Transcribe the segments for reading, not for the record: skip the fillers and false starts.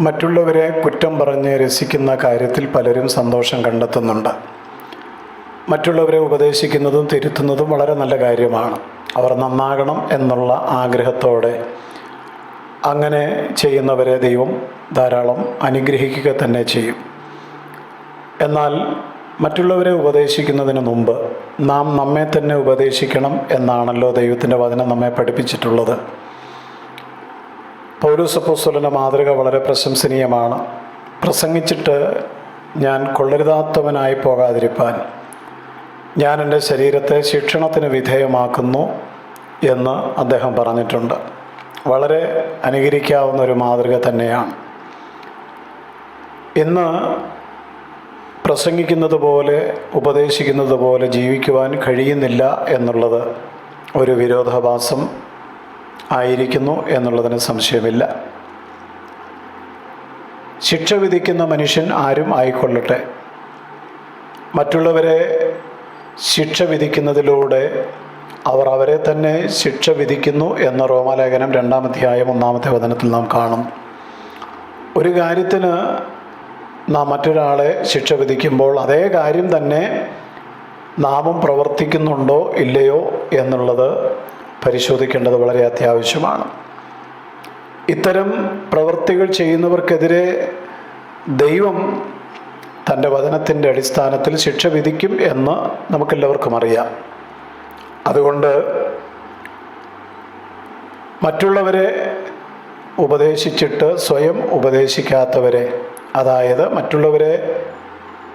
മറ്റുള്ളവരെ കുറ്റം പറഞ്ഞ് രസിക്കുന്ന കാര്യത്തിൽ പലരും സന്തോഷം കണ്ടെത്തുന്നുണ്ട്. മറ്റുള്ളവരെ ഉപദേശിക്കുന്നതും തിരുത്തുന്നതും വളരെ നല്ല കാര്യമാണ്. അവർ നന്നാകണം എന്നുള്ള ആഗ്രഹത്തോടെ അങ്ങനെ ചെയ്യുന്നവരെ ദൈവം ധാരാളം അനുഗ്രഹിക്കുക തന്നെ ചെയ്യും. എന്നാൽ മറ്റുള്ളവരെ ഉപദേശിക്കുന്നതിന് മുമ്പ് നാം നമ്മെ തന്നെ ഉപദേശിക്കണം എന്നാണല്ലോ ദൈവത്തിൻ്റെ വചനം നമ്മെ പഠിപ്പിച്ചിട്ടുള്ളത്. പൗലോസ് അപ്പോസ്തലൻ്റെ മാതൃക വളരെ പ്രശംസനീയമാണ്. പ്രസംഗിച്ചിട്ട് ഞാൻ കൊള്ളരുതാത്തവനായി പോകാതിരിപ്പാൻ ഞാൻ എൻ്റെ ശരീരത്തെ ശിക്ഷണത്തിന് വിധേയമാക്കുന്നു എന്ന് അദ്ദേഹം പറഞ്ഞിട്ടുണ്ട്. വളരെ അനുകരിക്കാവുന്ന ഒരു മാതൃക തന്നെയാണ്. ഇന്ന് പ്രസംഗിക്കുന്നത് പോലെ ഉപദേശിക്കുന്നത് പോലെ ജീവിക്കുവാൻ കഴിയുന്നില്ല എന്നുള്ളത് ഒരു വിരോധാഭാസം ആയിരിക്കുന്നു എന്നുള്ളതിന് സംശയമില്ല. ശിക്ഷ വിധിക്കുന്ന മനുഷ്യൻ ആരും ആയിക്കൊള്ളട്ടെ, മറ്റുള്ളവരെ ശിക്ഷ വിധിക്കുന്നതിലൂടെ അവർ അവരെ തന്നെ ശിക്ഷ വിധിക്കുന്നു എന്ന റോമാലേഖനം 2-ാം അധ്യായം 1-ാമത്തെ വചനത്തിൽ നാം കാണും. ഒരു കാര്യത്തിന് നാം മറ്റൊരാളെ ശിക്ഷ വിധിക്കുമ്പോൾ അതേ കാര്യം തന്നെ നാമും പ്രവർത്തിക്കുന്നുണ്ടോ ഇല്ലയോ എന്നുള്ളത് പരിശോധിക്കേണ്ടത് വളരെ അത്യാവശ്യമാണ്. ഇത്തരം പ്രവൃത്തികൾ ചെയ്യുന്നവർക്കെതിരെ ദൈവം തൻ്റെ വചനത്തിൻ്റെ അടിസ്ഥാനത്തിൽ ശിക്ഷ വിധിക്കും എന്ന് നമുക്കെല്ലാവർക്കും അറിയാം. അതുകൊണ്ട് മറ്റുള്ളവരെ ഉപദേശിച്ചിട്ട് സ്വയം ഉപദേശിക്കാത്തവരെ, അതായത് മറ്റുള്ളവരെ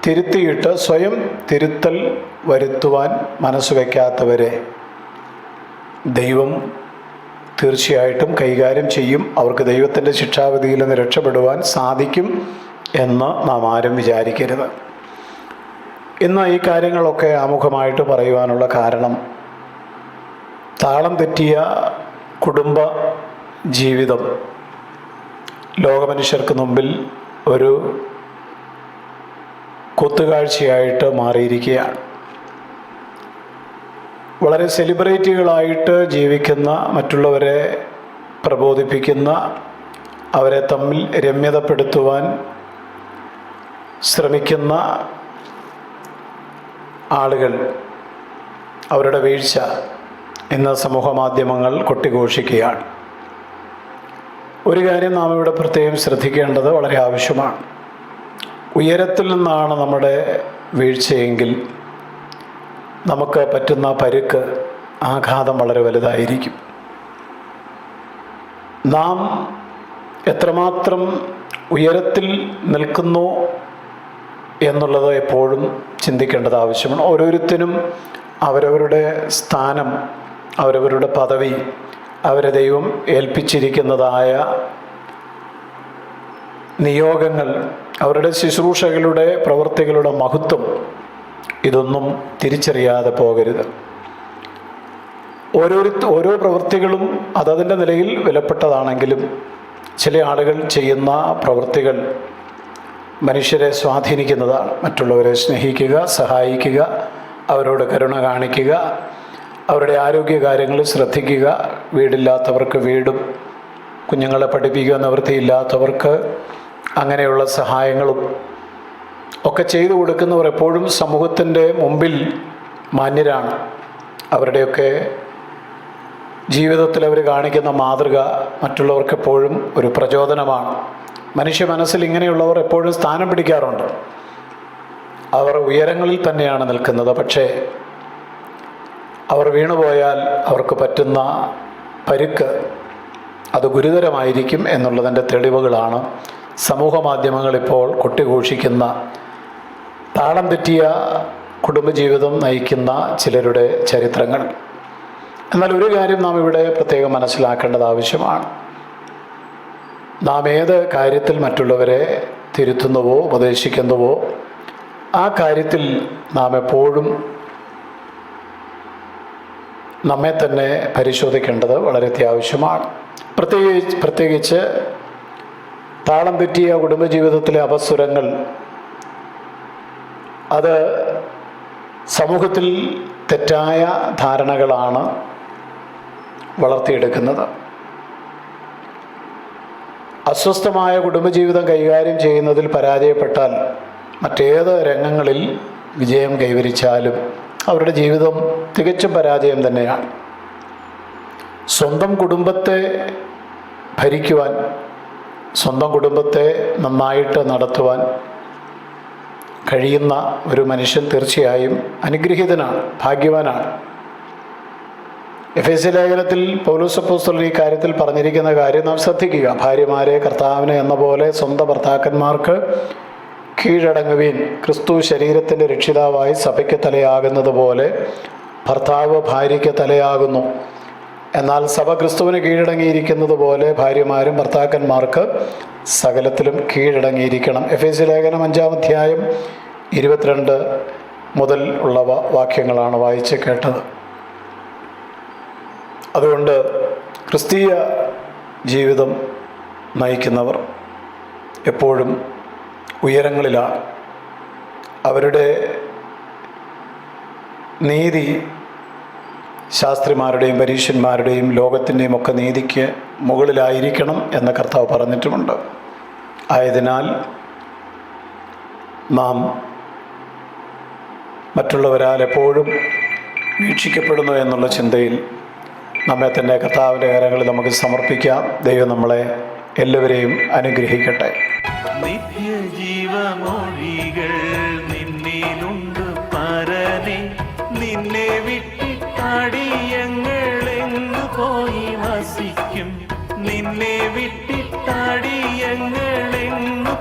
തിരുത്തിയിട്ട് സ്വയം തിരുത്തൽ വരുത്തുവാൻ മനസ്സ് വയ്ക്കാത്തവരെ ദൈവം തീർച്ചയായിട്ടും കൈകാര്യം ചെയ്യും. അവർക്ക് ദൈവത്തിൻ്റെ ശിക്ഷാവിധിയിൽ നിന്ന് രക്ഷപ്പെടുവാൻ സാധിക്കും എന്ന് നാം ആരും വിചാരിക്കരുത്. ഇന്ന് ഈ കാര്യങ്ങളൊക്കെ ആമുഖമായിട്ട് പറയുവാനുള്ള കാരണം, താളം തെറ്റിയ കുടുംബ ജീവിതം ലോകമനുഷ്യർക്ക് മുമ്പിൽ ഒരു കൊത്തുകാഴ്ചയായിട്ട് മാറിയിരിക്കുകയാണ്. വളരെ സെലിബ്രിറ്റികളായിട്ട് ജീവിക്കുന്ന, മറ്റുള്ളവരെ പ്രബോധിപ്പിക്കുന്ന, അവരെ തമ്മിൽ രമ്യതപ്പെടുത്തുവാൻ ശ്രമിക്കുന്ന ആളുകൾ, അവരുടെ വീഴ്ച ഇന്ന് സമൂഹ മാധ്യമങ്ങൾ കൊട്ടിഘോഷിക്കുകയാണ്. ഒരു കാര്യം നാം ഇവിടെ പ്രത്യേകം ശ്രദ്ധിക്കേണ്ടത് വളരെ ആവശ്യമാണ്. ഉയരത്തിൽ നിന്നാണ് നമ്മുടെ വീഴ്ചയെങ്കിൽ നമുക്ക് പറ്റുന്ന പരുക്ക്, ആഘാതം വളരെ വലുതായിരിക്കും. നാം എത്രമാത്രം ഉയരത്തിൽ നിൽക്കുന്നു എന്നുള്ളത് എപ്പോഴും ചിന്തിക്കേണ്ടത് ആവശ്യമാണ്. ഓരോരുത്തരും അവരവരുടെ സ്ഥാനം, അവരവരുടെ പദവി, അവരെ ദൈവം ഏൽപ്പിച്ചിരിക്കുന്നതായ നിയോഗങ്ങൾ, അവരുടെ ശുശ്രൂഷകളുടെ പ്രവൃത്തികളുടെ മഹത്വം, ഇതൊന്നും തിരിച്ചറിയാതെ പോകരുത്. ഓരോ പ്രവൃത്തികളും അതതിൻ്റെ നിലയിൽ വിലപ്പെട്ടതാണെങ്കിലും ചില ആളുകൾ ചെയ്യുന്ന പ്രവൃത്തികൾ മനുഷ്യരെ സ്വാധീനിക്കുന്നതാണ്. മറ്റുള്ളവരെ സ്നേഹിക്കുക, സഹായിക്കുക, അവരോട് കരുണ കാണിക്കുക, അവരുടെ ആരോഗ്യകാര്യങ്ങളിൽ ശ്രദ്ധിക്കുക, വീടില്ലാത്തവർക്ക് വീടും, കുഞ്ഞുങ്ങളെ പഠിപ്പിക്കുക, നിവൃത്തിയില്ലാത്തവർക്ക് അങ്ങനെയുള്ള സഹായങ്ങളും ഒക്കെ ചെയ്തു കൊടുക്കുന്നവർ എപ്പോഴും സമൂഹത്തിൻ്റെ മുമ്പിൽ മാന്യരാണ്. അവരുടെയൊക്കെ ജീവിതത്തിൽ അവർ കാണിക്കുന്ന മാതൃക മറ്റുള്ളവർക്ക് എപ്പോഴും ഒരു പ്രചോദനമാണ്. മനുഷ്യ മനസ്സിൽ ഇങ്ങനെയുള്ളവർ എപ്പോഴും സ്ഥാനം പിടിക്കാറുണ്ട്. അവർ ഉയരങ്ങളിൽ തന്നെയാണ് നിൽക്കുന്നത്. പക്ഷേ അവർ വീണുപോയാൽ അവർക്ക് പറ്റുന്ന പരുക്ക് അത് ഗുരുതരമായിരിക്കും എന്നുള്ളതിൻ്റെ തെളിവുകളാണ് സമൂഹ മാധ്യമങ്ങളിപ്പോൾ കൊട്ടിഘോഷിക്കുന്ന, താളം തെറ്റിയ കുടുംബജീവിതം നയിക്കുന്ന ചിലരുടെ ചരിത്രങ്ങൾ. എന്നാൽ ഒരു കാര്യം നാം ഇവിടെ പ്രത്യേകം മനസ്സിലാക്കേണ്ടത് ആവശ്യമാണ്. നാം ഏത് കാര്യത്തിൽ മറ്റുള്ളവരെ തിരുത്തുന്നുവോ ഉപദേശിക്കുന്നുവോ ആ കാര്യത്തിൽ നാം എപ്പോഴും നമ്മെ തന്നെ പരിശോധിക്കേണ്ടത് വളരെ അത്യാവശ്യമാണ്. പ്രത്യേകിച്ച് താളം തെറ്റിയ കുടുംബജീവിതത്തിലെ അപസ്വരങ്ങൾ അത് സമൂഹത്തിൽ തെറ്റായ ധാരണകളാണ് വളർത്തിയെടുക്കുന്നത്. അസ്വസ്ഥമായ കുടുംബജീവിതം കൈകാര്യം ചെയ്യുന്നതിൽ പരാജയപ്പെട്ടാൽ മറ്റേത് രംഗങ്ങളിൽ വിജയം കൈവരിച്ചാലും അവരുടെ ജീവിതം തികച്ചും പരാജയം തന്നെയാണ്. സ്വന്തം കുടുംബത്തെ ഭരിക്കുവാൻ, സ്വന്തം കുടുംബത്തെ നന്നായിട്ട് നടത്തുവാൻ കഴിയുന്ന ഒരു മനുഷ്യൻ തീർച്ചയായും അനുഗ്രഹീതനാണ്, ഭാഗ്യവാനാണ്. എഫേസ്യ ലേഖനത്തിൽ പൗലോസ് അപ്പോസ്തലൻ ഈ കാര്യത്തിൽ പറഞ്ഞിരിക്കുന്ന കാര്യം നാം ശ്രദ്ധിക്കുക. ഭാര്യമാരെ കർത്താവിനെ എന്ന പോലെ സ്വന്തം ഭർത്താക്കന്മാർക്ക് കീഴടങ്ങുവീൻ. ക്രിസ്തു ശരീരത്തിൻ്റെ രക്ഷിതാവായി സഭയ്ക്ക് തലയാകുന്നത് പോലെ ഭർത്താവ് ഭാര്യയ്ക്ക് തലയാകുന്നു. എന്നാൽ സഭ ക്രിസ്തുവിന് കീഴടങ്ങിയിരിക്കുന്നത് പോലെ ഭാര്യമാരും ഭർത്താക്കന്മാർക്ക് സകലത്തിലും കീഴടങ്ങിയിരിക്കണം. എഫേസ്യ ലേഖനം 5-ാം അധ്യായം 22 മുതൽ ഉള്ള വാക്യങ്ങളാണ് വായിച്ച് കേട്ടത്. അതുകൊണ്ട് ക്രിസ്തീയ ജീവിതം നയിക്കുന്നവർ എപ്പോഴും ഉയരങ്ങളിലാണ്. അവരുടെ നീതി ശാസ്ത്രിമാരുടെയും പരീശന്മാരുടെയും ലോകത്തിൻ്റെയും ഒക്കെ നീതിക്ക് മുകളിലായിരിക്കണം എന്ന് കർത്താവ് പറഞ്ഞിട്ടുമുണ്ട്. ആയതിനാൽ നാം മറ്റുള്ളവരാൽ എപ്പോഴും വീക്ഷിക്കപ്പെടുന്നു എന്നുള്ള ചിന്തയിൽ നമ്മെ തന്നെ കർത്താവിൻ്റെ കരങ്ങളിൽ നമുക്ക് സമർപ്പിക്കാം. ദൈവം നമ്മളെ എല്ലാവരെയും അനുഗ്രഹിക്കട്ടെ. നിത്യജീവമൊഴികൾ നിന്നിലുണ്ട് പരനെ, നിന്നെ വിട്ടിട്ടാടിയങ്ങളെങ്ങു പോയി വസിക്കും, നിന്നെ വിട്ടിട്ടാടിയങ്ങളെങ്ങു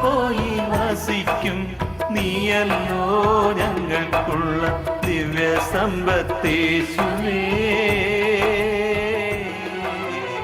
പോയി വസിക്കും. നീയല്ലോ ഞങ്ങൾക്കുള്ള ദിവ്യ സമ്പത്തേശുവേ.